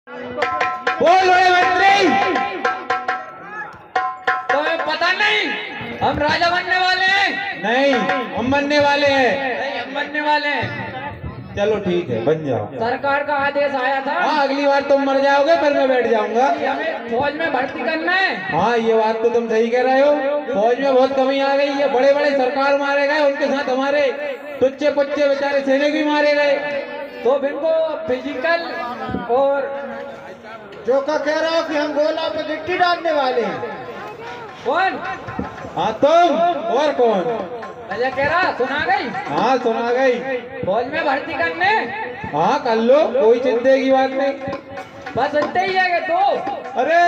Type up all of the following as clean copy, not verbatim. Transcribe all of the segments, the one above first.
बोल बड़े मंत्री, तुम्हें पता नहीं हम राजा बनने वाले हैं? नहीं हम बनने वाले हैं। नहीं, हम बनने वाले हैं। चलो ठीक है, बन जाओ। सरकार का आदेश आया था। हाँ, अगली बार तुम मर जाओगे फिर मैं बैठ जाऊंगा। कि हमें फौज में भर्ती करना है। हाँ, ये बात तो तुम सही कह रहे हो। फौज में बहुत कमी आ गई है। बड़े बड़े सरकार मारे गए, उनके साथ हमारे तुच्चे पुच्चे बेचारे सैनिक भी मारे गए। तो इनको फिजिकल और जो का कह रहा हो कि हम गोला पे गिट्टी डालने वाले हैं। कौन? हाँ तुम और कौन? राजा कह रहा, सुना गई? हाँ सुना गई। फौज में भर्ती करने? हाँ कर लो, कोई चिंता की बात नहीं। बस इतने ही है कि तो अरे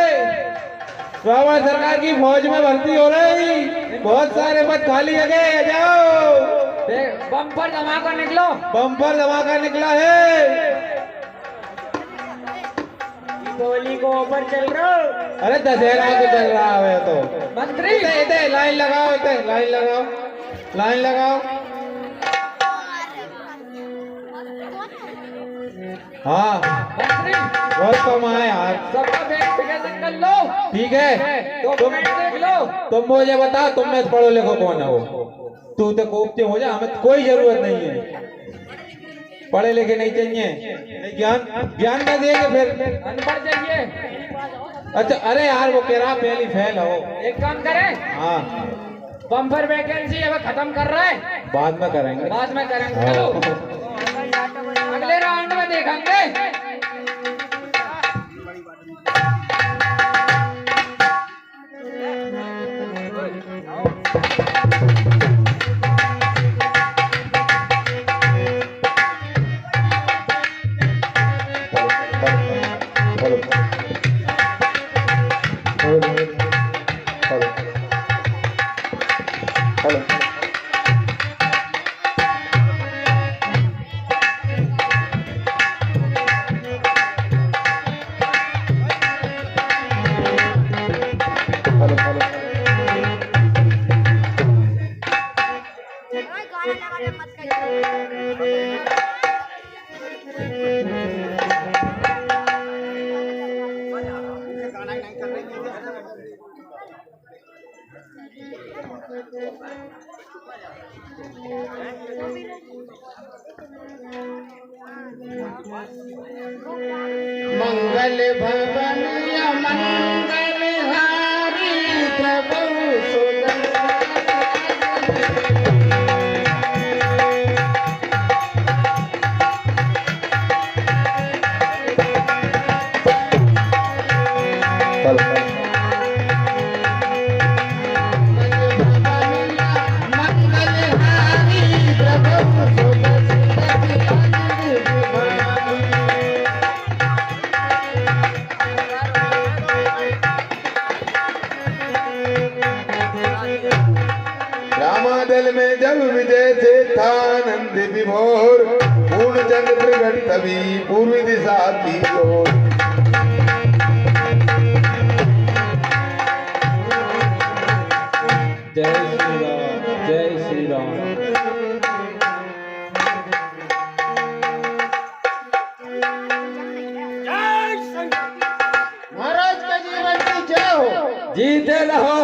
रावण सरकार की फौज में भर्ती हो रही, बहुत सारे पद खाली है गए, जाओ। बम्पर जमा कर निकलो। बम्पर जमा कर निकला है। गोली को ऊपर चल रहा। अरे दशहरा को चल रहा है तो। मंत्री इधर लाइन लगाओ, इधर लाइन लगाओ, लाइन लगाओ। हाँ मंत्री बहुत कम है यार। सबका वेरिफिकेशन कर लो। ठीक है, डॉक्यूमेंट देख लो। तुम मुझे बताओ, तुम में पढ़ो लिखो कौन हो? तू तो कोपचे हो जा, हमें कोई जरूरत नहीं है। पढ़े लिखे नहीं चाहिए, ज्ञान ज्ञान न देंगे फिर। अनपढ़ चाहिए। अच्छा, अरे यार वो कह रहा पहली फेल हो। एक काम करें, हाँ बम्पर वैकेंसी अब खत्म कर रहा है, बाद में करेंगे। बाद में करेंगे। चलो अगले राउंड में देखेंगे। मंगल भवन या मंगल हारी प्रभु रामादल में जब विजय से था नंद विभोर, पूर्ण चंद्र प्रगट तभी पूर्वी दिशा की ओर। जय श्री राम, जय श्री राम। महाराज का जीवन की जय हो। जीते रहो।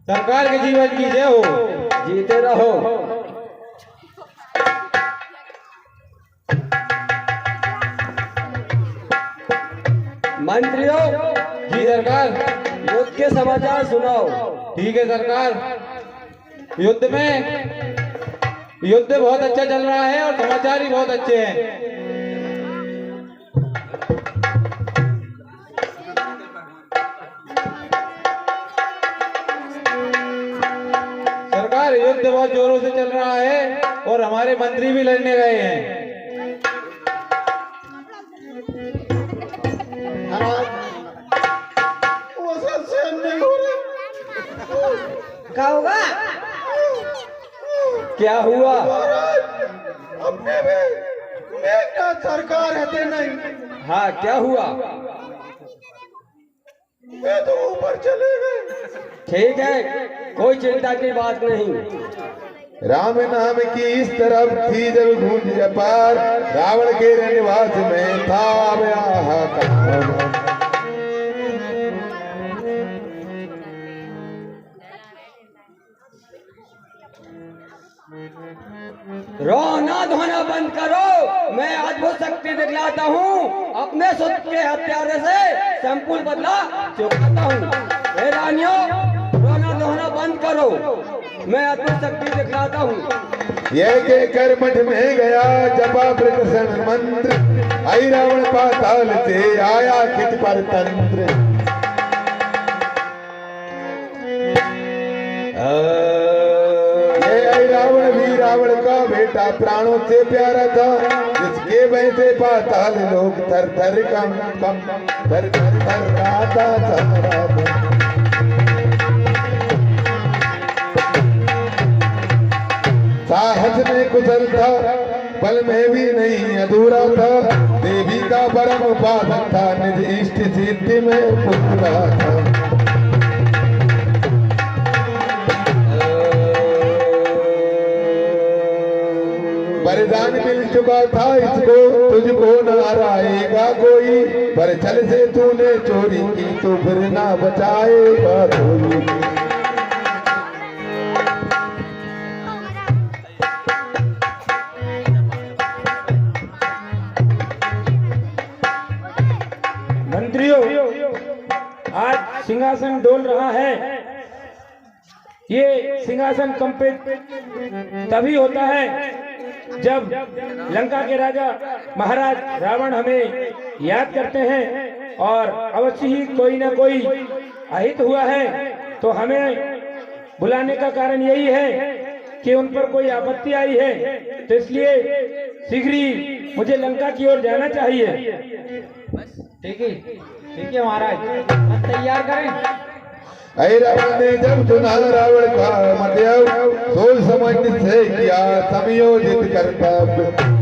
सरकार के जीवन की जय हो। जीते रहो। मंत्रियों, जी सरकार। युद्ध के समाचार सुनाओ। ठीक है सरकार। युद्ध बहुत अच्छा चल रहा है और समाचार भी बहुत अच्छे हैं। सरकार, युद्ध बहुत जोरों से चल रहा है और हमारे मंत्री भी लड़ने गए हैं। वो सब सहन नहीं हो रहा। क्या होगा? क्या हुआ? अपने में मेघनाथ सरकार है नहीं। हाँ, क्या हुआ? ये तो ऊपर चले गए। ठीक है, कोई चिंता की बात नहीं। राम नाम की इस तरफ थी जब गूंज अपार, रावण के निवास में था हाहाकार। रोना धोना बंद करो, मैं अद्भुत शक्ति दिखलाता हूँ। अपने सुत के हत्यारे से संपूर्ण बदला चुकाता हूँ। हे रानियों, रोना धोना बंद करो, मैं अद्भुत शक्ति दिखलाता हूँ। यह के कर मठ में गया जपा प्रकर्षण मंत्र, आई रावण पाताल से आया खिच पर तंत्र। रावण भी रावण का बेटा प्राणों से प्यारा था, जिसके भय से पाताल लोग थर थर कम कम थर थर थर राता था। साहस में कुशल था, बल में भी नहीं अधूरा था, देवी का परम पावन था, निज इष्ट सिद्धि में पूरा था। वरदान मिल चुका था इसको, तुझको न हराएगा कोई, पर छल से तूने चोरी की तो फिर ना बचाएगा कोई। मंत्रियों, आज सिंहासन डोल रहा है। ये सिंहासन कंपित तभी होता है जब लंका के राजा महाराज रावण हमें याद करते हैं, और अवश्य ही कोई ना कोई अहित हुआ है। तो हमें बुलाने का कारण यही है कि उन पर कोई आपत्ति आई है, तो इसलिए शीघ्र ही मुझे लंका की ओर जाना चाहिए। ठीक है महाराज, अब तैयार करें। ऐ रावण ने जब चुना रावण का मध्यव, सोच समझ से किया समयोजित कर्तव्य।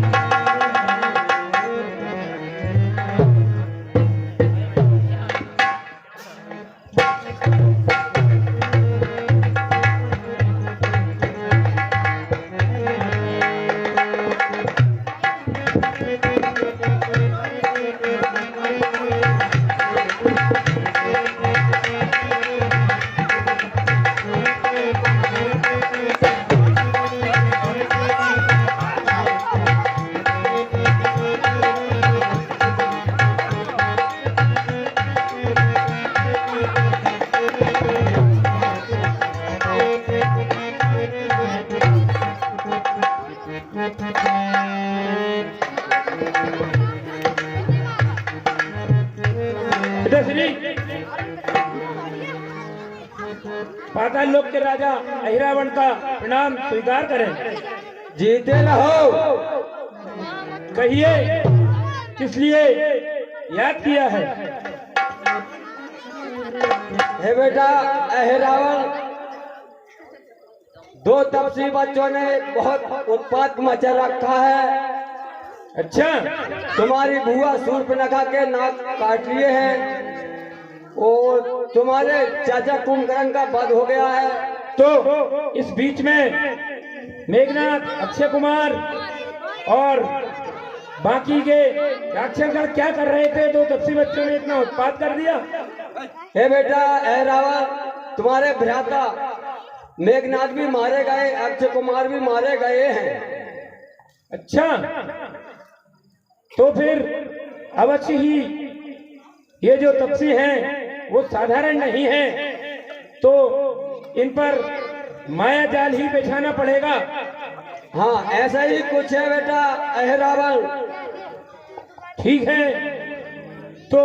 पाताल लोक के राजा अहिरावण का प्रणाम स्वीकार करें। जीते रहो। कहिए किस लिए याद किया है? हे बेटा अहिरावण, दो तपसी बच्चों ने बहुत उत्पात मचा रखा है। अच्छा, तुम्हारी बुआ शूर्पणखा के नाक काट लिए हैं और तुम्हारे चाचा कुंभकर्ण का वध हो गया है। तो इस बीच में मेघनाथ, अक्षय कुमार और बाकी के राक्षसगण क्या कर रहे थे? दो तपसी बच्चों ने इतना उत्पात कर दिया। हे बेटा अहिरावण, तुम्हारे भ्राता मेघनाथ भी मारे गए, अक्षय कुमार भी मारे गए हैं। अच्छा, तो फिर अवश्य ही ये जो तपसी हैं वो साधारण नहीं है, तो इन पर माया जाल ही बिछाना पड़ेगा। हाँ, ऐसा ही कुछ है बेटा अहिरावण। ठीक है, तो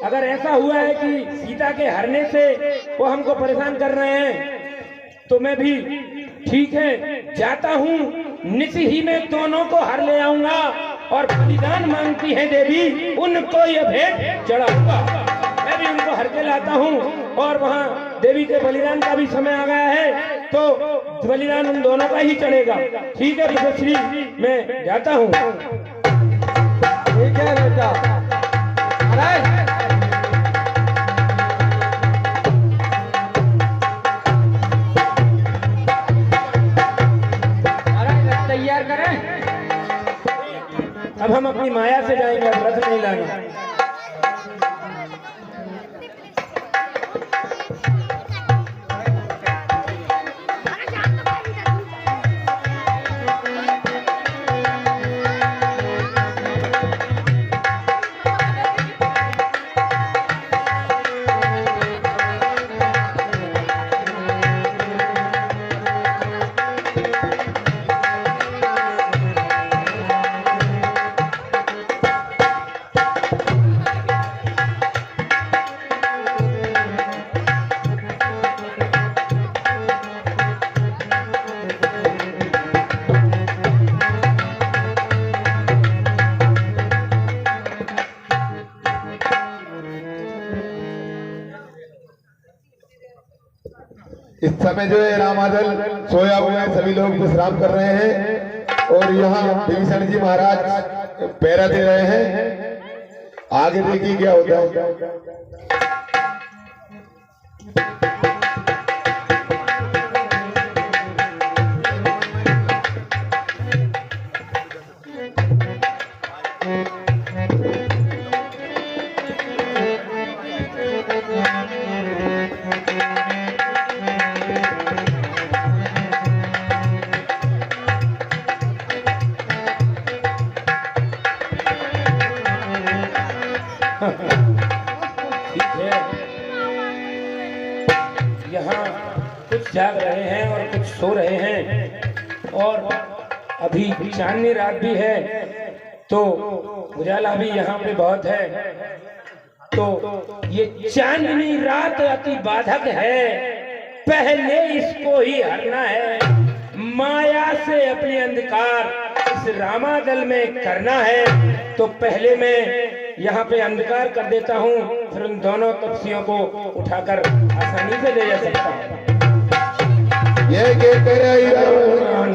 अगर ऐसा हुआ है कि सीता के हरने से वो हमको परेशान कर रहे हैं, तो मैं भी ठीक है जाता हूँ, नित ही में दोनों को हर ले आऊंगा और बलिदान मांगती है देवी, उनको ये भेंट चढ़ाऊंगा। मैं भी उनको हर के लाता हूँ और वहाँ देवी के बलिदान का भी समय आ गया है, तो बलिदान उन दोनों का ही चढ़ेगा। ठीक है पिताश्री, मैं जाता हूँ। ठीक है बेटा। माया से जाएंगे, अब रथ नहीं लाना। इस समय जो है रामादल सोया हुआ है, सभी लोग विश्राम कर रहे हैं और यहाँ विभीषण जी महाराज पैरा दे रहे हैं। आगे देखिए क्या होता है। ठीक है, यहाँ कुछ जाग रहे हैं और कुछ सो रहे हैं और अभी चांदनी रात भी है तो उजाला भी यहाँ पे बहुत है। तो ये चांदनी रात अति बाधक है, पहले इसको ही हरना है। माया से अपने अंधकार इस रामादल में करना है, तो पहले मैं यहाँ पे अंधकार कर देता हूँ, फिर उन दोनों तपस्वियों को उठाकर आसानी से ले जा सकता हूँ। ये के कर आई रावण,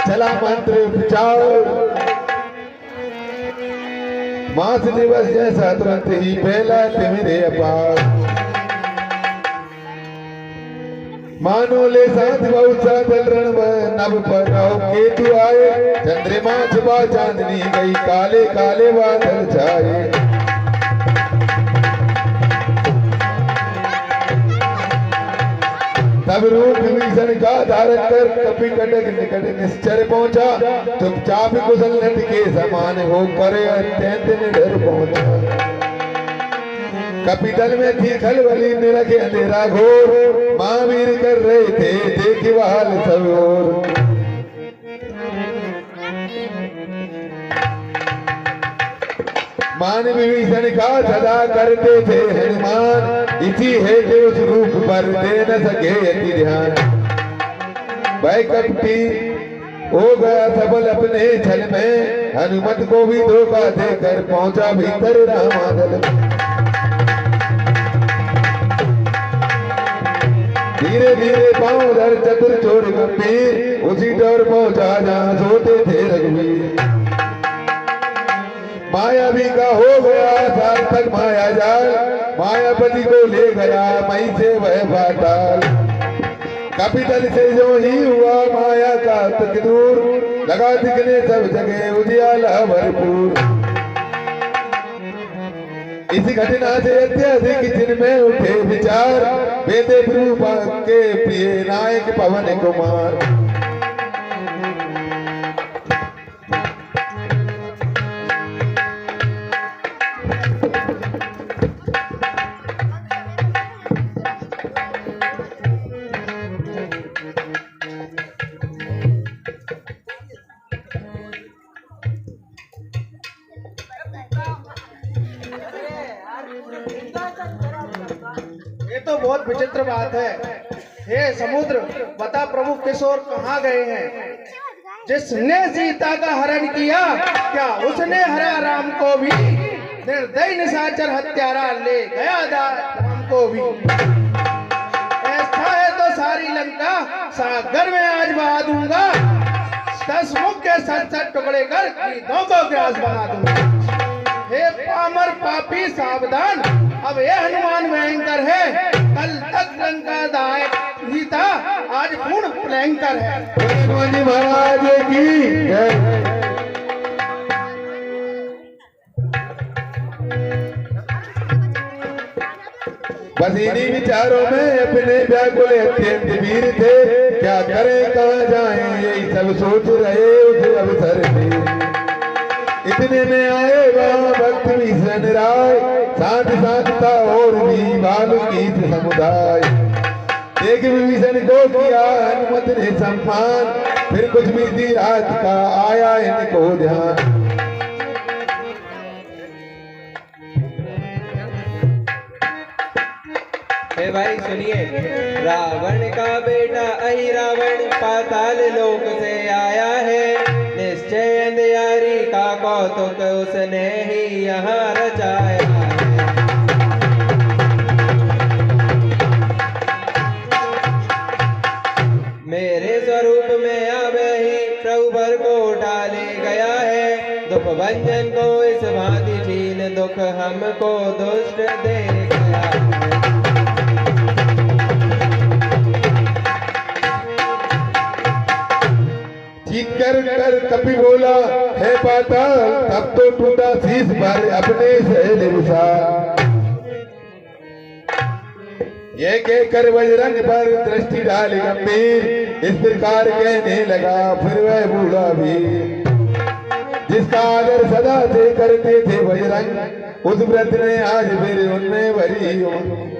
चला मंत्र बचाओ, मास दिवस जैसा तुरंत ही फैला मेरे अपार। मानो ले साथ बहुत सा दल रण नभ पर केतु आए, चंद्रमा छुपा चांदनी गई, काले काले बादल छाए। तब रूप विभीषण का धारण कर कपि कटक निकट निश्चर पहुंचा, चुपचाप कुशल नट के समान हो करे अत्यंत निडर पहुंचा। कपितल में थी खलबली निरखे अंधेरा घोर, महावीर कर रहे थे देख बहाल सब ओर। मान विभीषण का सदा करते थे हनुमान, इसी है कि उस रूप पर दे न सके अति ध्यान। वह कपटी हो गया सफल अपने छल में, हनुमत को भी धोखा देकर पहुंचा भीतर रामादल। धीरे धीरे पांव धर चतुर चोर गंभीर, उसी डर पहुंचा जहां सोते थे रघुवीर। मायावी का हो गया सार्थक माया जाल, मायापति को ले गया मई से वह पाताल। कपितल से जो ही हुआ माया का तक दूर, लगा दिखने सब जगह उजियाला भरपूर। इस घटना से अत्यधिक जिनमें उठे विचार, वेदे रूप के प्रिय नायक पवन कुमार। ये तो बहुत विचित्र बात है। हे समुद्र, बता प्रभु किशोर कहाँ गए हैं? जिसने सीता का हरण किया, क्या उसने हरा राम को भी? निर्दयी निशाचर हत्यारा ले गया राम को भी। ऐसा है तो सारी लंका सागर में आज बहा दूंगा, 10 मुख के 7 टुकड़े कर कीड़ों को ग्रास बना दूंगा। हे पामर पापी सावधान, अब ये हनुमान भयंकर है, कल तक लंकादायक ही था, आज पूर्ण भयंकर है। हनुमान जी महाराज की जय। बस इन्हीं विचारों में अपने व्याकुल अत्यंत वीर थे, क्या करें कहाँ जाएं यही सब सोच रहे उस अवसर में। इतने में आए वहाँ भक्त भीषण राय, साथ साथ था और भी वाल्मीकि समुदाय। एक विभीषण को किया हनुमत ने सम्मान, फिर कुछ बीती रात का आया इनको ध्यान। हे भाई सुनिए, रावण का बेटा अहि रावण पाताल लोक से आया है, निश्चय अंधियारी का कौतुक उसने ही यहाँ रचाया है। मेरे स्वरूप में आवे ही प्रभु भर को डाले गया है, दुख भंजन को इस भांति छीन दुख हमको दुष्ट दे गया है। चीत कर कपि बोला है पाताल, तब तो टूटा शीश पर अपने सहले विशाल। ये कहकर बजरंग पर दृष्टि डाली गंभीर, इस प्रकार कहने लगा फिर वह बूढ़ा भी, जिसका आदर सदा से करते थे बजरंग, उस व्रत ने आज फिर उनमें भरी उमंग।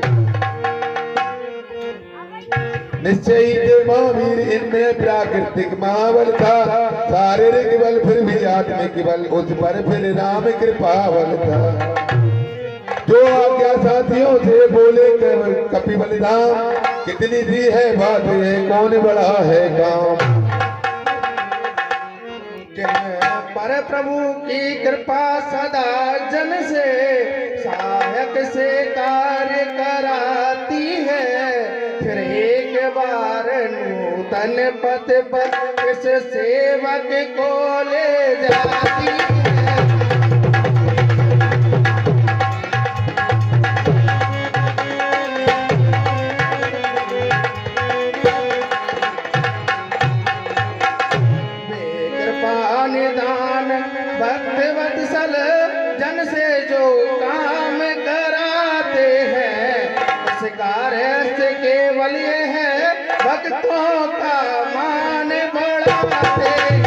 निश्चय ही महावीर इनमें प्राकृतिक महाबल था, शारीरिक बल फिर भी आत्मिक बल उस पर फिर राम कृपा बल था। जो आज्ञा साथियों से बोले कपि बलिधाम, कितनी सी है बात है कौन बड़ा है काम। पर प्रभु की कृपा सदा जन से सहायक से कार्य कराती है, फिर एक बार नूतन पथ पर इस सेवक को ले जाती है। जन से जो काम कराते हैं, उस कार्य से केवल ये है भक्तों का मान बढ़ाते हैं।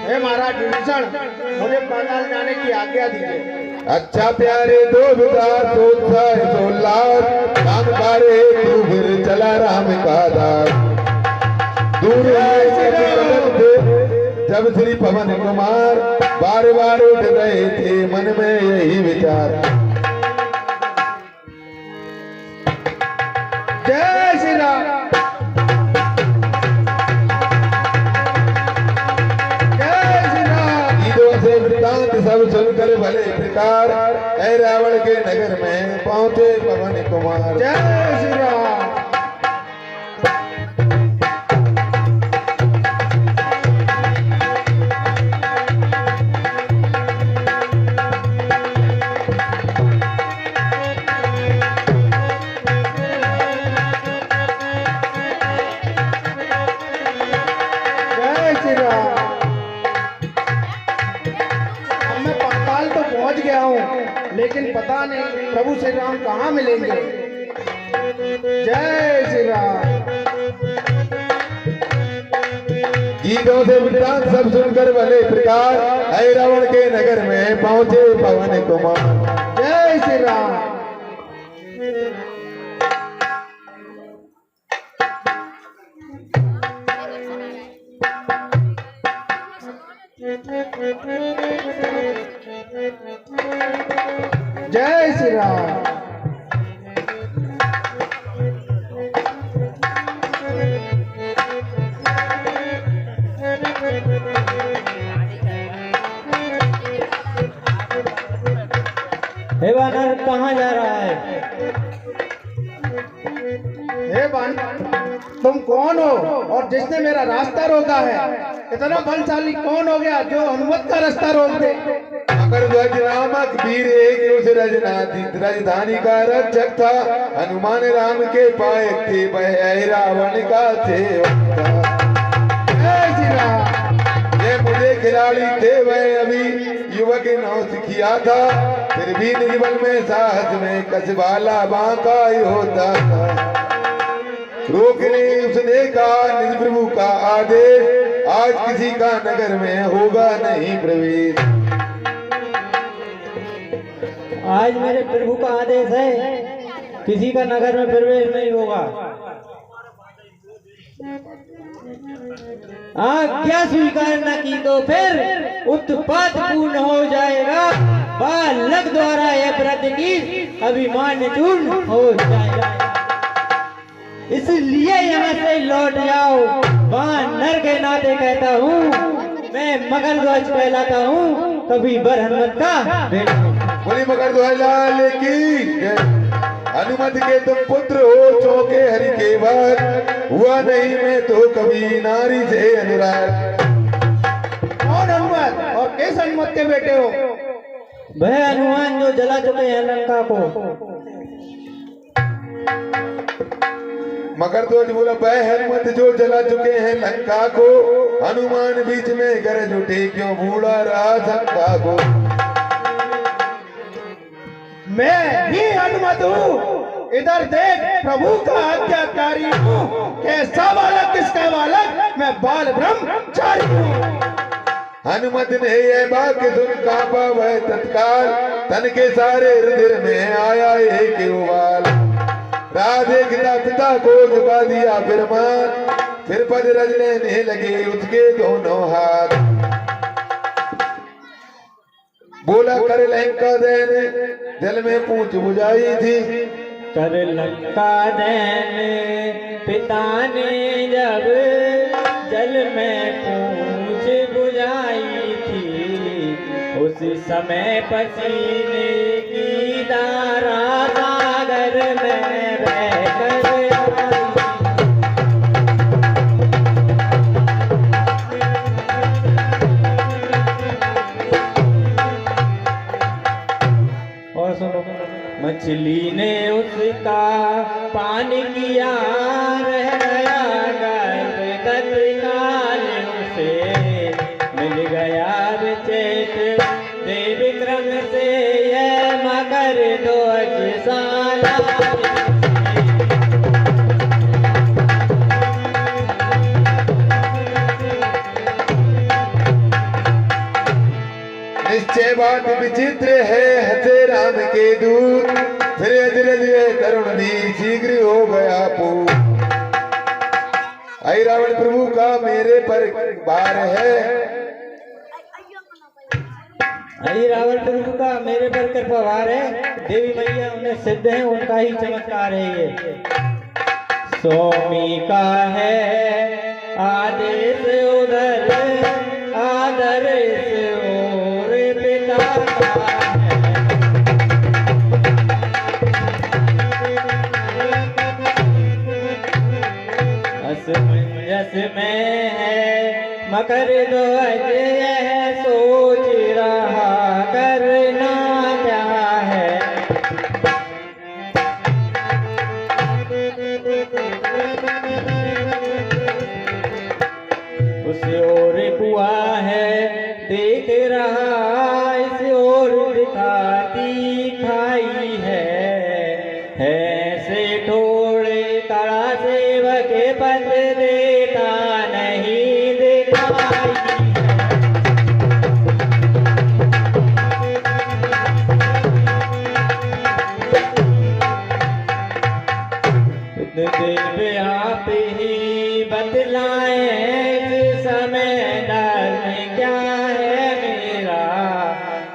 हे महाराज विभीषण, मुझे पाताल जाने की आज्ञा दीजिए। अच्छा प्यारे दो विचार सोल्लास, काम पारे तू फिर चला राम का दास। दूर जब श्री पवन कुमार बार बार उठ रहे थे मन में यही विचार। जय श्री राम। वृतांत सब सुनकर भले प्रकार, ऐ रावण के नगर में पहुंचे पवन कुमार। जय श्री राम। जय श्री राम। पहुंच गया हूँ, लेकिन पता नहीं प्रभु श्री राम कहाँ मिलेंगे। जय श्री राम। गीतों से वृतांत सब सुनकर भले प्रकार, ऐ रावण के नगर में पहुंचे पवन कुमार। जय श्री राम। जय श्री राम। हे वानर कहाँ जा रहा है? हे बान तुम कौन हो और जिसने मेरा रास्ता रोका है? इतना बलशाली कौन हो गया जो हनुमत का रास्ता रोक दे? मकर ध्वज नामक वीर एक उस राजधानी का रक्षक था। हनुमान राम के पायक थे, वह रावण का सेवक था। जय श्री राम। ये मुझे खिलाड़ी थे, वह अभी युवक नौ सिखिया था। फिर भी निज बल में साहस में कसबाला बांका होता था। रोकने उसने कहा निज प्रभु का आदेश, आज किसी का नगर में होगा नहीं प्रवेश। आज मेरे प्रभु का आदेश है, किसी का नगर में प्रवेश नहीं होगा। आज्ञा स्वीकार न की तो फिर उत्पात पूर्ण हो जाएगा। बालक द्वारा यह प्रतिज्ञा अभिमान चूर्ण हो जाएगा। इसलिए यहाँ से लौट जाओ। वानर के नाते कहता हूँ, मैं मकर ध्वज कहलाता हूँ, कभी बर हनुमत का बेटा। बोली मकर ध्वज लाल की जय। हनुमत के तुम पुत्र हो, चौके हरि के वर। हुआ नहीं मैं तो कभी नारी से अनुराग। कौन हनुमत और किस हनुमत के बेटे हो? वह हनुमान जो जला चुके हैं लंका को। मकर ध्वज बोला, वह हनुमत जो जला चुके हैं लंका को। हनुमान बीच में गरज उठे, क्यों बूढ़ा रहा शंका को। मैं ही हनुमत हूँ, इधर देख प्रभु का आज्ञाकारी हूँ। कैसा बालक किसका बालक, मैं बाल ब्रह्मचारी हूँ। हनुमत ने यह वाक्य सुन कांपा वह तत्काल। तन के सारे हृदय में आया एक उबाल। राधे पिता को झुका दिया फिर मान। फिर पद रज लेने लगे उसके दोनों हाथ। बोला कर लंका दैन, जल में पूछ बुझाई थी। कर लंका दैन पिता ने जब जल में पूछ बुझाई थी। उस समय पसीने की धारा सागर में बहकर आई। और सुनो, मछली ने उसका पानी किया, रह गया गर्भ तत्काल उसे। मिल गया विचेत देव विक्रम से यह मकर ध्वज साला। निश्चय बात विचित्र है, हथे राम के दूत। फिर अजरज तरुण भी शीघ्र हो गया पूत। आई रावण प्रभु का मेरे पर भार है। आई रावण प्रभु का मेरे पर कृपा भार है। देवी मैया उन्हें सिद्ध है, उनका ही चमत्कार है ये। स्वामी का है आदेश उधर, आदर इस ओर पिता का है। असमंजस में है मकर ध्वज, यह सोच रहा करना क्या है। उस ओर कुआ है देख रहा, इस ओर दिखाती खाई है। से ठोड़े कड़ा सेवक पद देता नहीं दिखाई। देव आप ही बतलाए इस समय धर्म क्या है मेरा।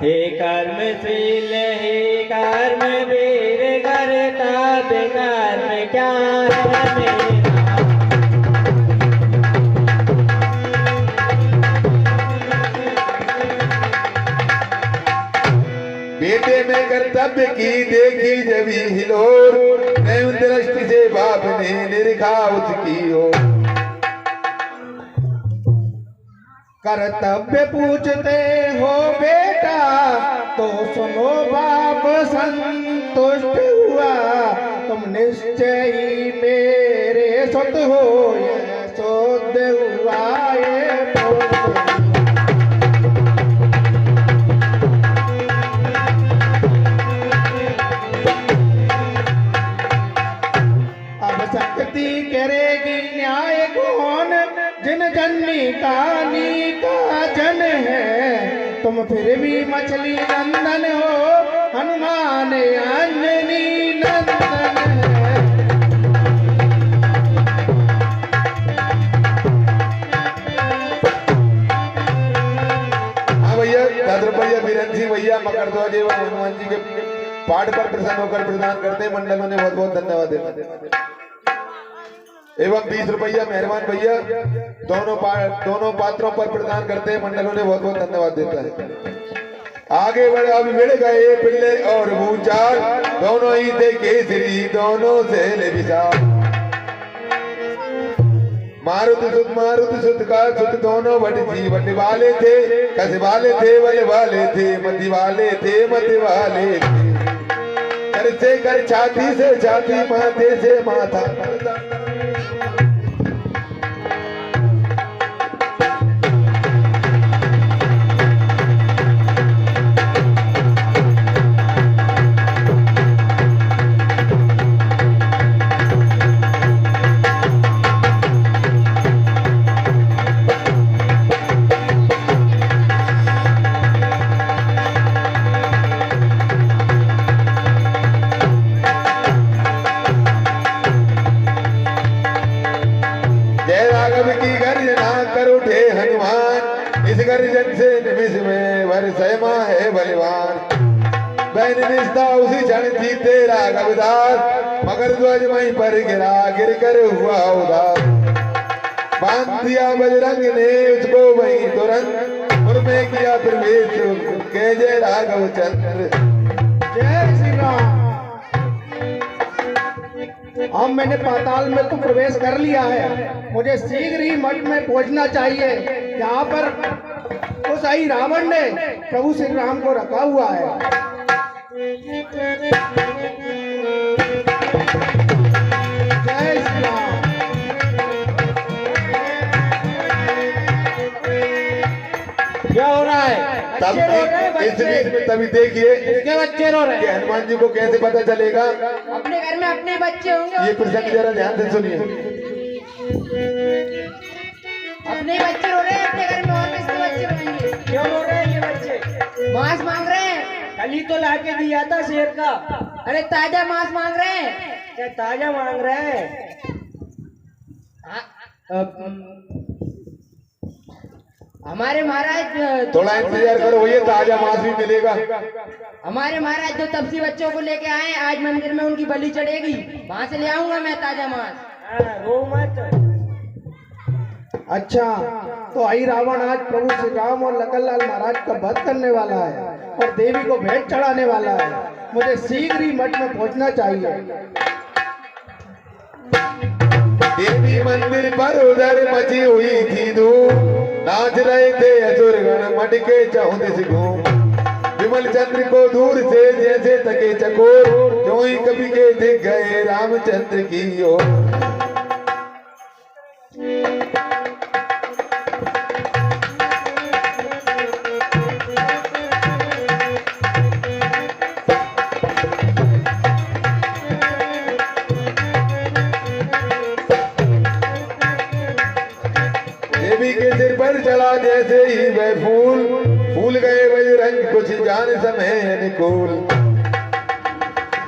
हे कर्मशील हे कर्म वीर, करता कर्म क्या है मेरा। बेटे में कर्तव्य की देखी जब हिलोर। नयन दृष्टि से बाप ने निरखा उसकी हो। कर्तव्य पूछते हो बेटा तो सुनो बाप संतुष्ट हुआ, तुम निश्चय ही मेरे सुत हो यह शुद्ध हुआ ये बोध। अब शक्ति करेगी न्याय कौन, जिन जननी कानी का जन है, तुम फिर भी मछली नंदन हो, हनुमान अंजनी नंदन है। हाँ भैया, 10 रुपया बीरन सिंह भैया मकरध्वज एवं हनुमान जी के पाठ पर प्रसन्न होकर प्रदान करते हैं, मंडलों ने बहुत बहुत धन्यवाद देते। एवं 20 रुपया मेहरबान भैया दोनों पात्रों पर प्रदान करते हैं, मंडलों ने बहुत बहुत धन्यवाद देता है। आगे बढ़े अब मिल गए पिल्ले और भूचाल, दोनों ही थे केसरी दोनों से ले विशाल। मारुत सुत का सुत दोनों बट जी बट वाले थे, कस वाले थे बल वाले थे, मति वाले थे मत वाले थे। कर से कर छाती से छाती, माथे से माथा। गर्जन से निमिष में बरसमा है बलवान, बहन निष्ठा उसी क्षण जीते राघवदास, मगर ध्वज वहीं पर गिरा गिर कर हुआ उदास। बांध दिया बजरंग ने उसको वहीं तुरंत, उनमें किया प्रवेश के जय राघव चंद्र। जय श्री राम। अब मैंने पाताल में तो प्रवेश कर लिया है, मुझे शीघ्र ही मठ में पहुंचना चाहिए। यहाँ पर उस आई रावण ने प्रभु श्री राम को रखा हुआ है। जय श्री राम। क्या हो रहा है? तब इस बीच में तभी देखिए किसके बच्चे रो रहे कि हैं? हनुमान जी को कैसे पता चलेगा। अपने घर में अपने बच्चे होंगे, ये प्रसंग जरा ध्यान से सुनिए। अपने बच्चे रो रहे हैं, अपने घर में और किसके बच्चे रोएंगे? क्यों रो रहे हैं ये बच्चे? मांस मांग रहे हैं। कल ही तो लाके दिया था शेर का। अरे ताजा मांस मांग रहे हैं। क्या ताजा मांग रहे हैं? हमारे महाराज थोड़ा इंतजार करो, ये ताजा मांस भी मिलेगा। हमारे महाराज जो तपसी बच्चों को लेके आए, आज मंदिर में उनकी बलि चढ़ेगी, वहां से ले आऊंगा मैं ताजा मांस। रो मत। अच्छा, तो आई रावण आज प्रभु श्री राम और लखनलाल महाराज का वध करने वाला है और देवी को भेंट चढ़ाने वाला है। मुझे शीघ्र ही मठ में पहुंचना चाहिए। देवी मंदिर पर उधर मची हुई थी धूम, नाच रहे थे असुरगण मट के चौंतीस घूम। विमल चंद्र को दूर से जैसे तके चकोर, क्यों ही कभी के दिख गए रामचंद्र की ओर। देवी के सिर पर चला जैसे ही वह फूल, फूल गए बजरंग कुछ जान समय अनुकूल।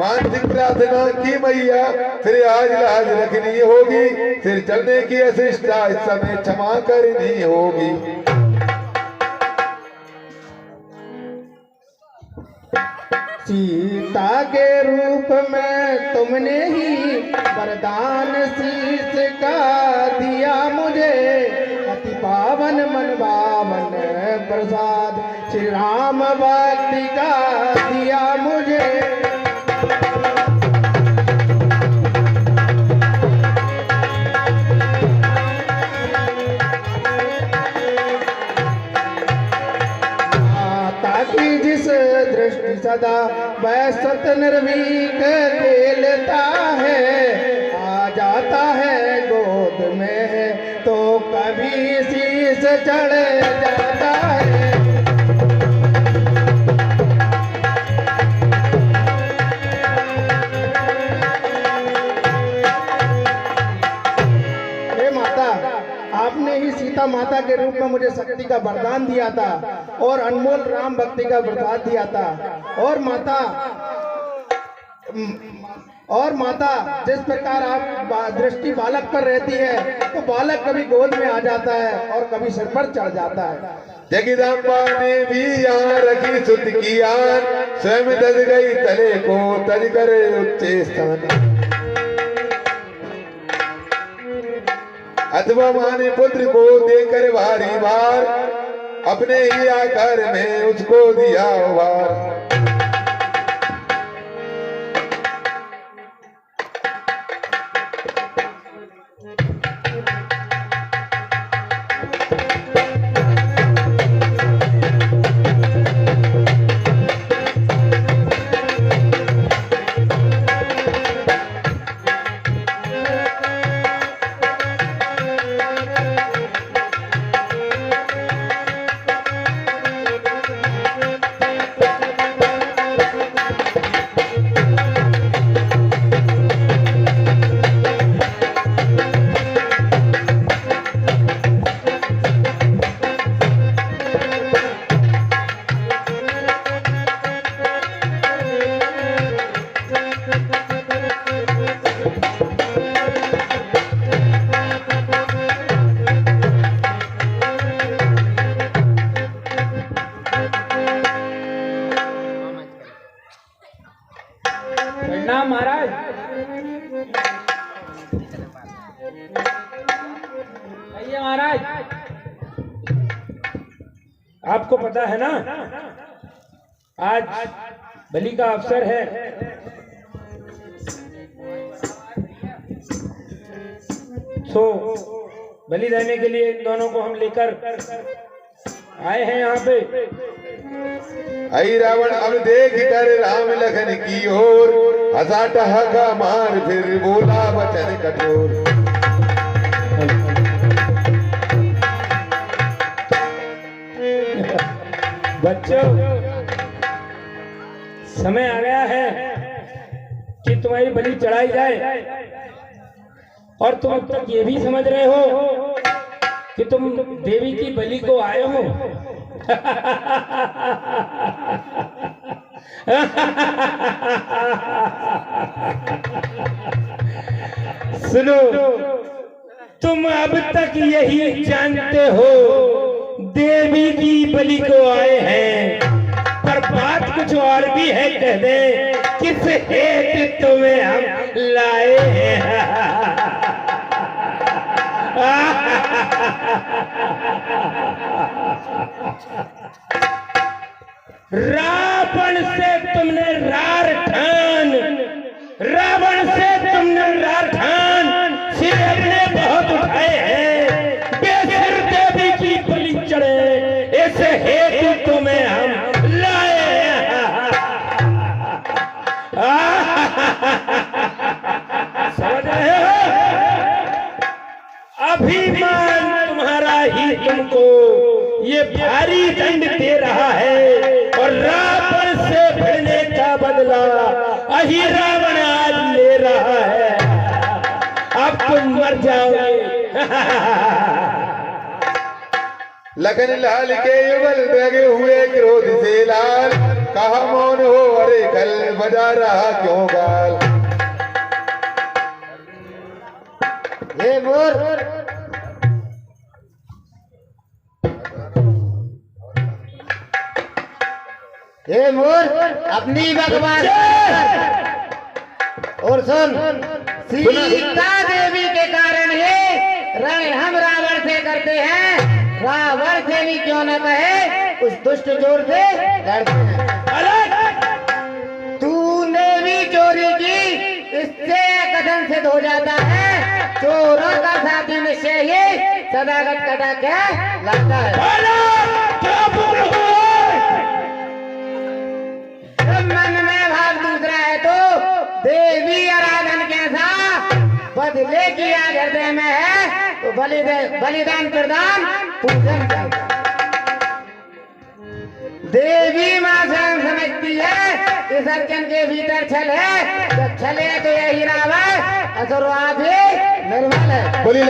मानसिक प्रार्थना की मैया, फिर आज लाज रखनी होगी, फिर चलने की अशिष्टा इस समय क्षमा करनी होगी। सीता के रूप में तुमने ही वरदान शीश का दिया मुझे, अति पावन मन पावन प्रसाद श्री राम भक्ति का दिया मुझे। सदा वह सत निर्भीक खेलता है, आ जाता है गोद में तो कभी शीश चढ़ जाता है। हे माता, आपने ही सीता माता के रूप में मुझे शक्ति का वरदान दिया था और अनमोल राम भक्ति का प्रसाद दिया था। और माता जिस प्रकार आप दृष्टि बालक पर रहती है तो बालक कभी गोद में आ जाता है और कभी सिर पर चढ़ जाता है। जगदम्बा ने भी यहाँ रखी सुत की आन, स्वयं दस गई तले को तज कर उच्च स्थान। अथवा माने पुत्र को देकर भारी भार, अपने ही आकार में उसको दिया वार। प्रणाम महाराज। आइए महाराज, आपको पता है ना आज बलि का अवसर है। सो बलि देने के लिए इन दोनों को हम लेकर आए हैं यहाँ पे। आई रावण अब देख कर राम लखन की ओर, हंसा ठहाका मार फिर बोला वचन कठोर। बच्चों, समय आ गया है कि तुम्हारी बलि चढ़ाई जाए, और तुम अब तक ये भी समझ रहे हो कि तुम देवी की बलि को आए हो। सुनो, तुम अब तक यही जानते हो देवी की बलि को आए हैं, पर बात कुछ और भी है। कह दे किस हेतु तुम्हें हम लाए हैं। रावण से तुमने रार ठान, रावण से तुमने रार ठान, सिर अपने बहुत उठाए हैं, बेसिर देवी की बलि चढ़े, ऐसे हेतु तुम्हें हम लाए हैं। समझ रहे हो? अभिमान तुम्हारा ही तुमको ये भारी दंड दे रहा है, और रावण से भिड़ने का बदला अही रावण आज ले रहा है। अब तुम मर जाओगे। लखन लाल के युगल लगे हुए क्रोध से लाल, कहा मौन हो अरे कल बजा रहा क्यों गाल। हे मोर, हे मोर, अपनी बकवास और सुन, सीता देवी के कारण ही रण हम रावण से करते हैं। रावण से भी क्यों न कहे, उस दुष्ट चोर से लड़ते हैं। तूने भी चोरी की, इससे कथन सिद्ध हो जाता है चोरों का साथी निश्चय ही सदागत कटा के लगता है। तो बलिदान प्रदान पूजन कर। देवी माँ स्वयं समझती है इस अर्चन के भीतर छल है, जब छले तो यही रावण असुरवा भी निर्मल है। बोली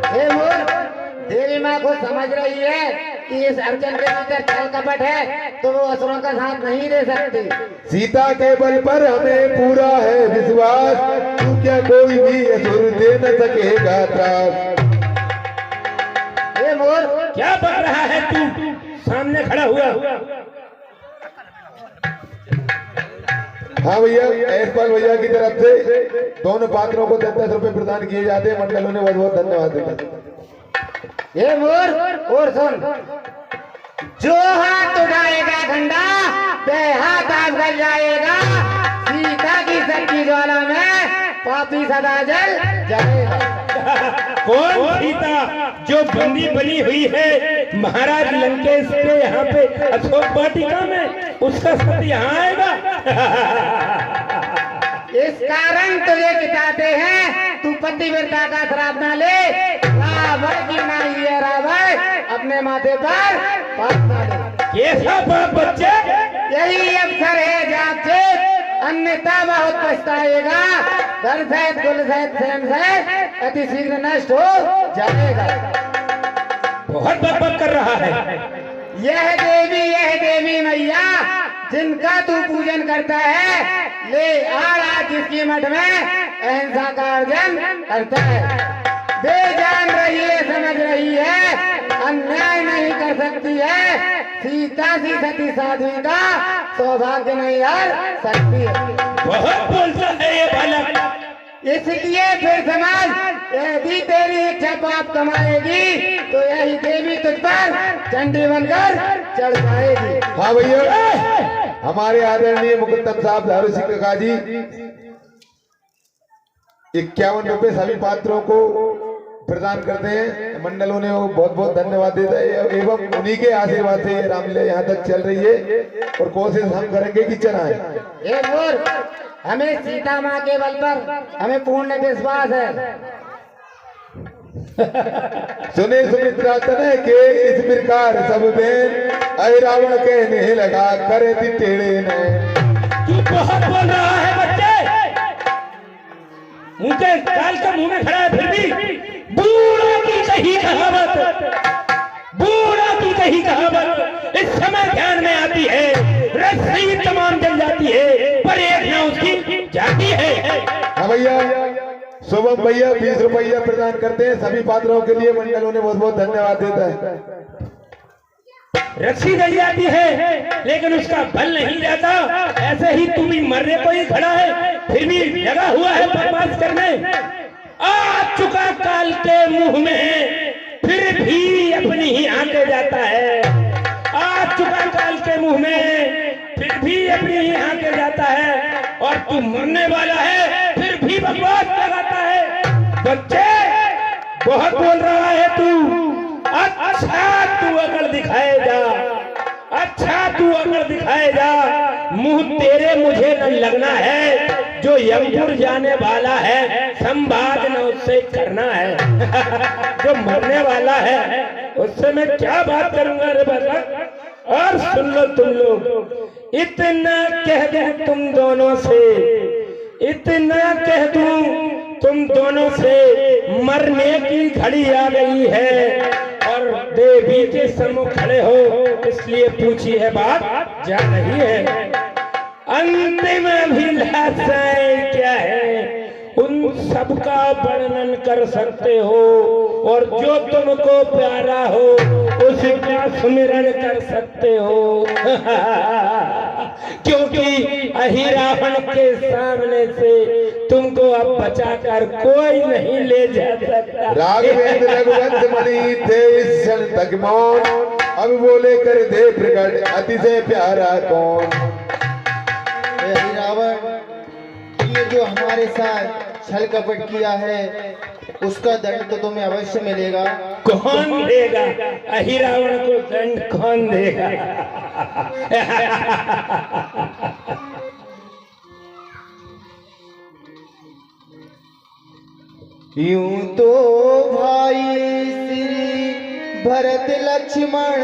हे मूर्ख, देवी माँ को समझ रही है कि इस अर्चन के भीतर छल कपट है तो वो असुरों का साथ नहीं दे सकती। सीता के बल पर हमें पूरा है विश्वास, तू क्या कोई भी असुर दे न सकेगा त्रास। हे मूर्ख, क्या बक रहा है तू सामने खड़ा हुआ? हाँ भैया, यशपाल भैया की तरफ से दोनों पात्रों को 10-10 रुपए प्रदान किए जाते हैं। मंडलों ने बहुत बहुत धन्यवाद दिया। हे मूर्ख, और सुन, जो हाथ उठाएगा खंडा वह हाथ आग जल जाएगा। सीता की सच्ची ज्वाला में पापी सदा जल जाएगा। कौन सीता जो बंदी बनी हुई है महाराज लंकेश के यहाँ पे अशोक वाटिका में, उसका सत्य यहाँ आएगा? इस कारण तुझे चिताते हैं, तू पतिव्रता का श्राप न ले। रावण की नाई है रावण, अपने माथे पर पाप न ले। कैसा बाप बच्चे? यही अवसर है जागचे, अन्यथा बहुत पछताएगा। घर सहित कुल सहित सेन सहित अति शीघ्र नष्ट हो जाएगा। बहुत बकबक कर रहा है। यह देवी मैया जिनका तू पूजन करता है, ले आज जिसकी मठ में अहिंसा का अर्जन करता है। बेजान रही है, समझ रही है, अन्याय नहीं कर सकती है। सीता सी सती साध्वी का सौभाग्य नहीं हार सकती है। बहुत बोलता है ये बालक। इसलिए फिर समाज यदि तेरी इच्छा पाप कमाएगी तो यही देवी तुझ पर चंडी बनकर चढ़ जाएगी। हाँ भैया, हमारे आदरणीय मुकुंदम साहब धारू सिंह काका जी 51 रुपए सभी पात्रों को प्रदान करते हैं। मंडलों ने वो बहुत बहुत धन्यवाद देता है, एवं उन्हीं के आशीर्वाद से ये रामलीला यहाँ तक चल रही है और कोशिश हम करेंगे कि चलाएं। हे मूर्ख, हमें सीता माँ के बल पर हमें पूर्ण विश्वास है। सुने सुमित्रा तने के इस प्रकार सब बेन, अय रावण कहने लगा करे ती टेढ़े ने। तू बहुत बोल रहा है बच्चे। मुझे काल का मुंह में खड़ा है, फिर भी बूढ़ों की कही कहावत, बूढ़ों की कही कहावत इस समय ध्यान में आती है। रस्सी तमाम जल जाती है पर एक ना उसकी जाती है। हाँ भैया, शुभम भैया 20 रुपया प्रदान करते हैं सभी पात्रों के लिए। मंडलों ने बहुत बहुत धन्यवाद देता है। रस्सी जल जाती है लेकिन उसका बल नहीं जाता। ऐसे ही तू भी मरने को ही खड़ा है, फिर भी लगा हुआ है बकवास करने। आ चुका काल के मुंह में, फिर भी अपनी ही आके जाता है। आ चुका काल के मुंह में, फिर भी अपनी ही आके जाता है। और तू मरने वाला है, फिर भी बकवास लगाता है। बच्चे बहुत बोल रहा है तू। अच्छा तू अकड़ दिखाएगा, अच्छा तू अकड़ दिखाएगा। मुंह तेरे मुझे न लगना है, जो यमपुर जाने वाला है संवाद न उससे करना है। जो मरने वाला है उससे मैं क्या बात करूंगा रे बालक। और सुन लो तुम लोग, इतना कह दूं तुम दोनों से, इतना कह दूं तुम दोनों से, मरने की घड़ी आ गई है और देवी के सम्मुख खड़े हो, इसलिए पूछी है बात जा रही है। अंतिम अभिलाषाएं क्या है उन सबका वर्णन कर सकते हो, और जो तुमको प्यारा हो उसका सुमिरन कर सकते हो। क्योंकि अहिरावण के सामने से तुमको अब बचाकर कोई नहीं ले जा सकता। राघवेंद्र रघुवंश मणि थे इस क्षण तक मौन, अब बोले कर दे प्रकट अति से प्यारा कौन। रावण, ये जो हमारे साथ छल कपट किया है उसका दंड तो तुम्हें अवश्य मिलेगा। कौन देगा? अहिरावण को दंड कौन देगा? यूं तो भाई श्री भरत लक्ष्मण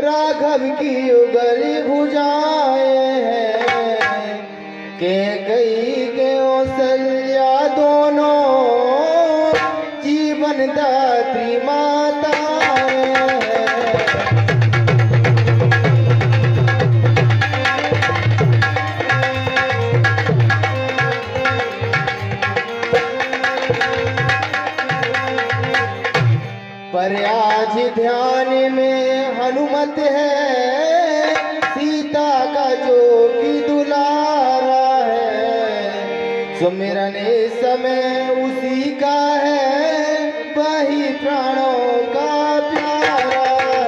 राघव की युगल भुजाएं हैं, के कई के कौशल्या दोनों जीवन दात्री माताएं हैं। पर आज ध्यान में हनुमत है, सीता का जो कि दुलारा है, सुमिरन इस समय उसी का है, वही प्राणों का प्यारा है।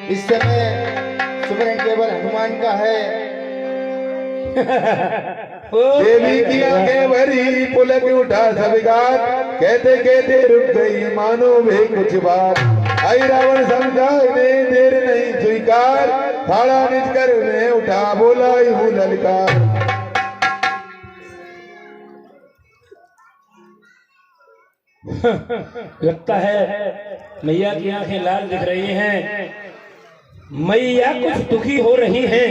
इस समय सुमिरन केवल हनुमान का है। देवी की आंखें भरी पुलक उठा सविगार, कहते कहते रुक गई मानो वे कुछ बात। आई रावण समझा इन्हें देर नहीं स्वीकार, थाड़ा निज कर में उठा बोला हूँ ललकार। लगता है मैया की आंखें लाल दिख रही हैं, मैया कुछ दुखी हो रही हैं,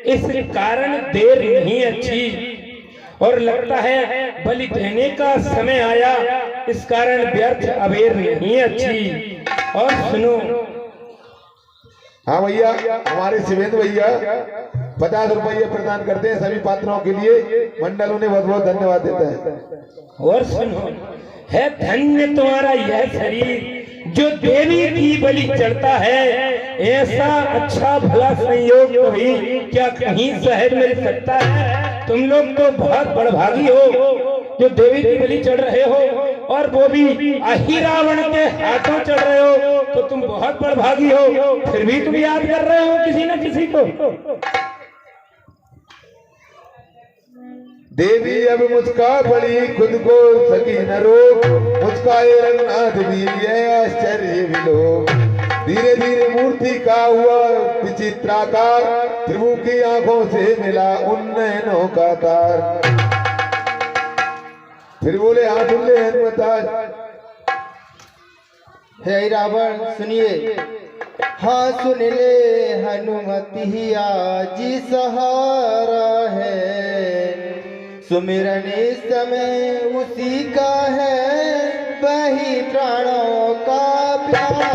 इस कारण देर नहीं अच्छी, और लगता है बलि देने का समय आया, इस कारण व्यर्थ अबेर नहीं अच्छी। और सुनो, हाँ भैया, हमारे शिवेंद्र भैया 50 रुपये प्रदान करते हैं सभी पात्रों के लिए, मंडल उन्हें बहुत बहुत धन्यवाद देता है। और सुनो, है धन्य तुम्हारा यह शरीर जो देवी की बलि चढ़ता है, ऐसा अच्छा भला संयोग तो ही क्या कहीं शहर मिल सकता है। तुम लोग तो बहुत बड़भागी हो जो देवी की बलि चढ़ रहे हो, और वो भी अहि रावण के हाथों चढ़ रहे हो, तो तुम बहुत बड़भागी हो, फिर भी तुम याद कर रहे हो किसी न किसी को। देवी अब मुस्का पड़ी खुद को सकी न रोक, मुस्काए रंगनाथ भी यह आश्चर्य भी लोग। धीरे धीरे मूर्ति का हुआ विचित्राकार, त्रिभु की आंखों से मिला उन नयनों का तार। फिर बोले हाँ सुन ले हनुमत। हे रावण सुनिए, हाँ सुन ले हनुमति आज सहारा है, सुमिरन इस समय उसी का है, वही प्राणों का प्यारा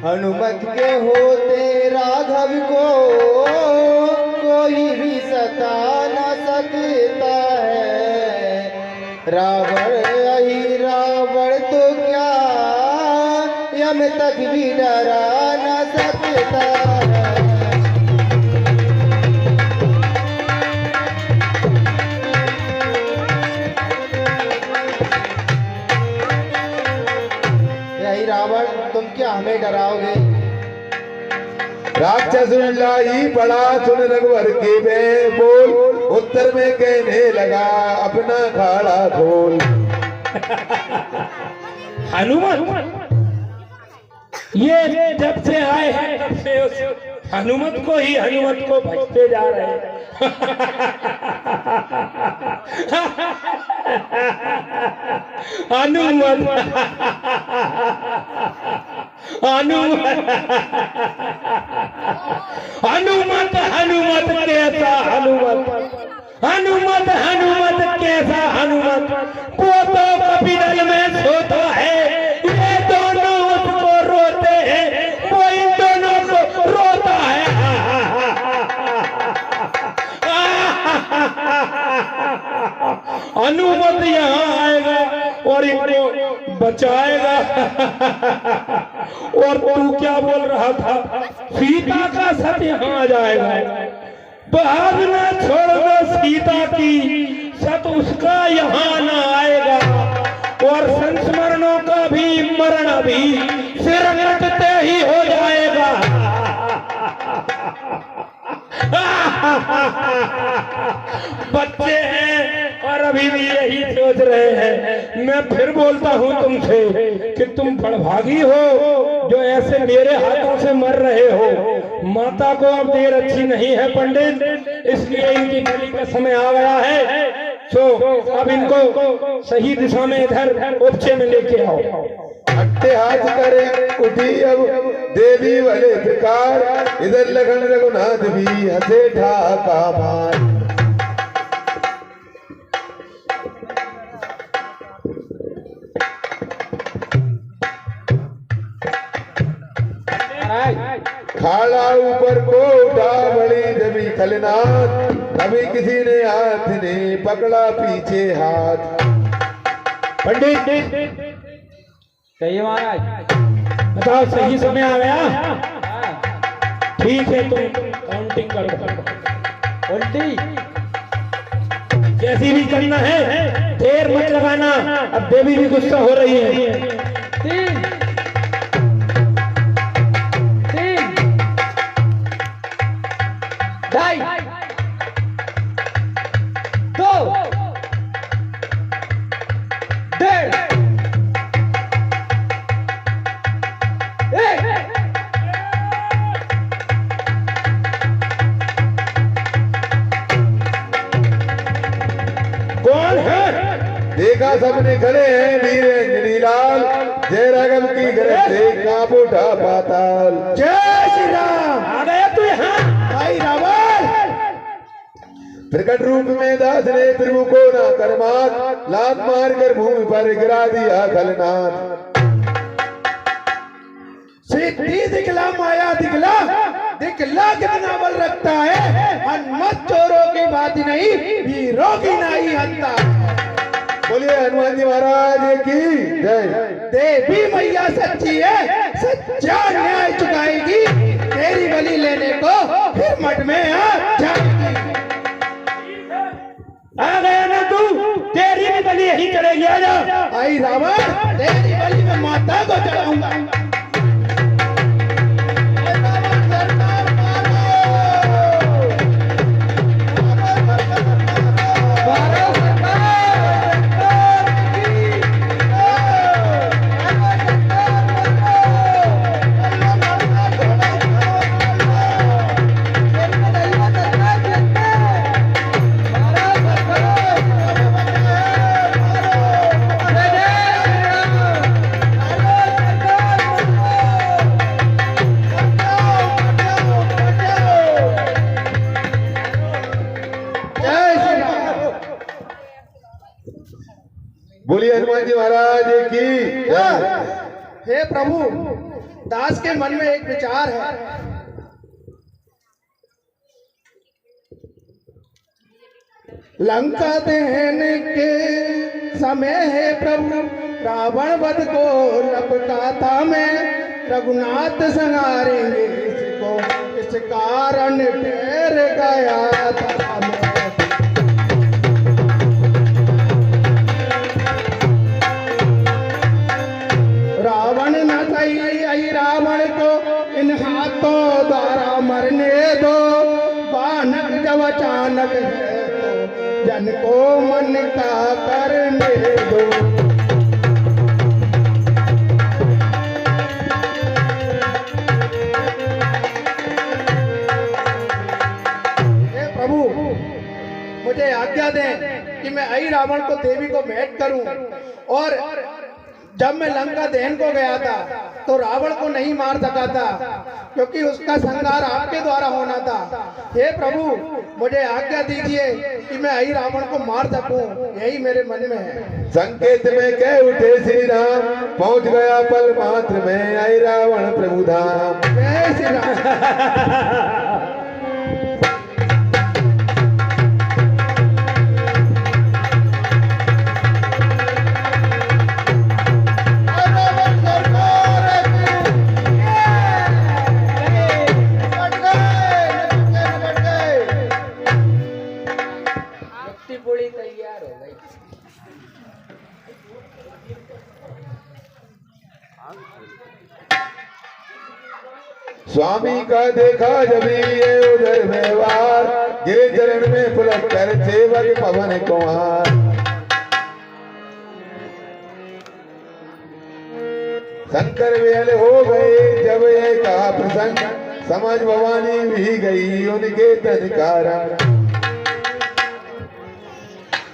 हनुमत के होते राघव को कोई भी सता न सकता है। रावण अहि रावण तो क्या यम तक भी डरा न सकता है। यही रावण तुम क्या हमें डराओगे? राक्षस लाई पड़ा सुन रघुवर के बे बोल, उत्तर में कहने लगा अपना खाड़ा खोल। हनुमान ये जब से आए हैं तब से उस हनुमत को ही हनुमत को भजते जा रहे हैं। हनुमत हनुमत हनुमत हनुमत कैसा हनुमत, हनुमत हनुमत कैसा हनुमत, वो तो कपिल में सोता है, ये दोनों उसको रोते हैं, वो इन दोनों को रोता है। हनुमत यहाँ आएगा और इनको बचाएगा। और तू क्या बोल रहा था? सीता का सत यहाँ आ जाएगा, भागना छोड़ दो सीता की, सत उसका यहाँ न आएगा, और संस्मरणों का भी मरण भी सिर कटते ही हो जाएगा। बच्चे हैं और अभी भी यही सोच रहे हैं। मैं फिर बोलता हूँ तुमसे कि तुम बड़भागी हो जो ऐसे मेरे हाथों से मर रहे हो। माता को अब देर अच्छी नहीं है पंडित, इसलिए इनकी बलि का समय आ गया है। सो अब इनको सही दिशा में इधर उपचे में लेके आओ। अट्टे हाथ करे उठी अब देवी वाले प्रकार, इधर लगन रघुनाथ भी हंसे ठाका मार। खाड़ा ऊपर को उठा बड़ी देवी खलनाथ, कभी किसी ने हाथ ने पकड़ा पीछे हाथ। पंडित कहिए महाराज। बताओ सही समय आ गया? ठीक है तुम काउंटिंग करो। उल्टी जैसी भी करना है, देर मत लगाना, अब देवी भी गुस्सा हो रही है। 3 3 ढाई 2 1.5 कौन है? देखा सबने खड़े हैं वीर अंजनी लाल, जय राघव की गरज से कांप उठा पाताल। जय श्री राम। आ गया तू यहाँ? भाई रावण प्रकट रूप में दास ने प्रभु को ना करमात, लात मार कर भूमि पर गिरा दिया खलनाथ। सिद्धि दिखला माया दिखला, दिखला कितना बल रखता है। हनुमत चोरों की बात नहीं, वीरों की नहीं हंता। बोलिए हनुमान जी महाराज की जय। देवी मैया सच्ची है, सच्चा न्याय चुकाएगी। तेरी बलि लेने को फिर मठ में आ जाएगी। आ गया ना तू? तेरी भी बलि यही चढ़ेगी। आ जा। आई रावण, तेरी बलि में माता को चढ़ाऊंगा। बोलिए हनुमान जी महाराज की जय। हे प्रभु, दास के मन में एक विचार है। लंका दहन के समय है प्रभु, रावण वध को लपका था मैं। रघुनाथ संहारेंगे इसको, इस कारण ठहर गया था मैं। रावण न सही, आई रावण को इन हाथों द्वारा मरने दो। बानक जब अचानक है तो जन को मन का करने दो। हे प्रभु, मुझे आज्ञा दें कि मैं आई रावण को देवी को भेंट करूं। और जब मैं लंका दहन को गया था तो रावण को नहीं मार सका था, क्योंकि उसका संहार आपके द्वारा होना था। हे प्रभु, मुझे आज्ञा दीजिए कि मैं आई रावण को मार सकूं, यही मेरे मन में है। संकेत में कह उठे श्री राम, पहुंच गया पल मात्र में आई रावण प्रभु धाम। जय श्री राम। स्वामी का देखा जब ये उधर व्यवहार, गिरे चरण में पुलक कर सेवक पवन कुमार। शंकर वेल हो गए जब ये कहा प्रसंग, समझ भवानी भी गई उनके तन कारण।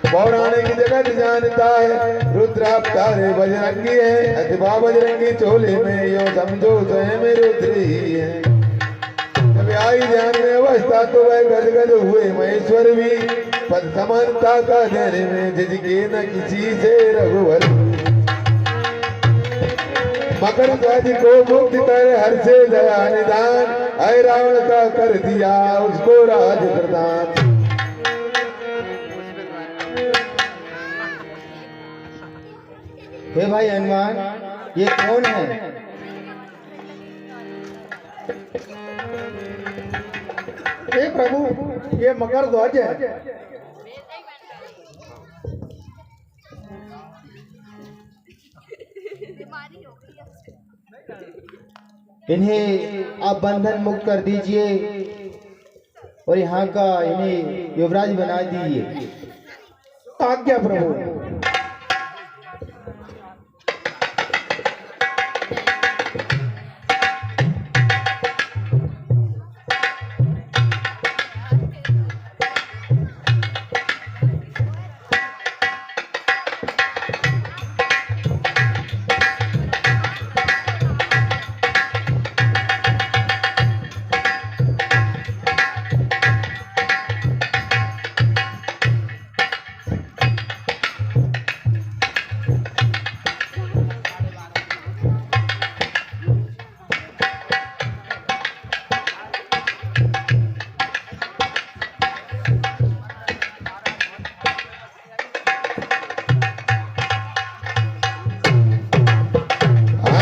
पौराणिक जगत जानता है रुद्र अवतारे बजरंगी है, अथवा बजरंगी चोले में यो समझो स्वयं रुद्र ही है। जब आई ध्यान में अवस्था तो वह गदगद हुए महेश्वर भी, पद समानता का देने में झिझके न किसी से रघुवर। मकर ध्वज को मुक्त कर हर से दया निदान, ऐ रावण का कर दिया उसको राज प्रदान। हे भाई हनुमान, ये कौन है? हे प्रभु, ये मकर ध्वज है। इन्हें आप बंधन मुक्त कर दीजिए और यहाँ का इन्हें युवराज बना दीजिए। आज्ञा प्रभु।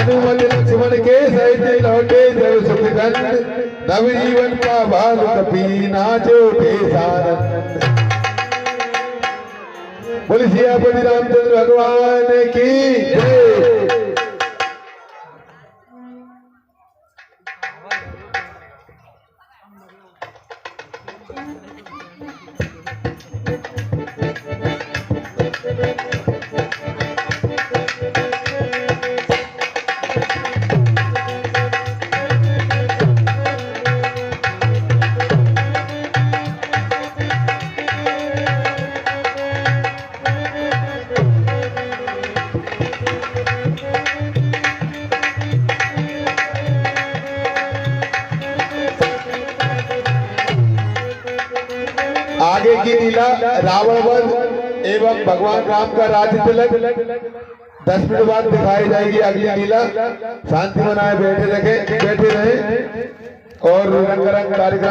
हनुमत लक्ष्मण के सहित लौटे जब सुखगंध, नवजीवन का भाग कपी नाचो के सानंद। बोल सियापति रामचंद्र भगवान की जय। आगे की लीला रावण वध एवं भगवान राम का राज्य तिलक 10 मिनट बाद दिखाई जाएगी। अगली लीला शांति बनाए बैठे रहे और रंगारंग कार्यक्रम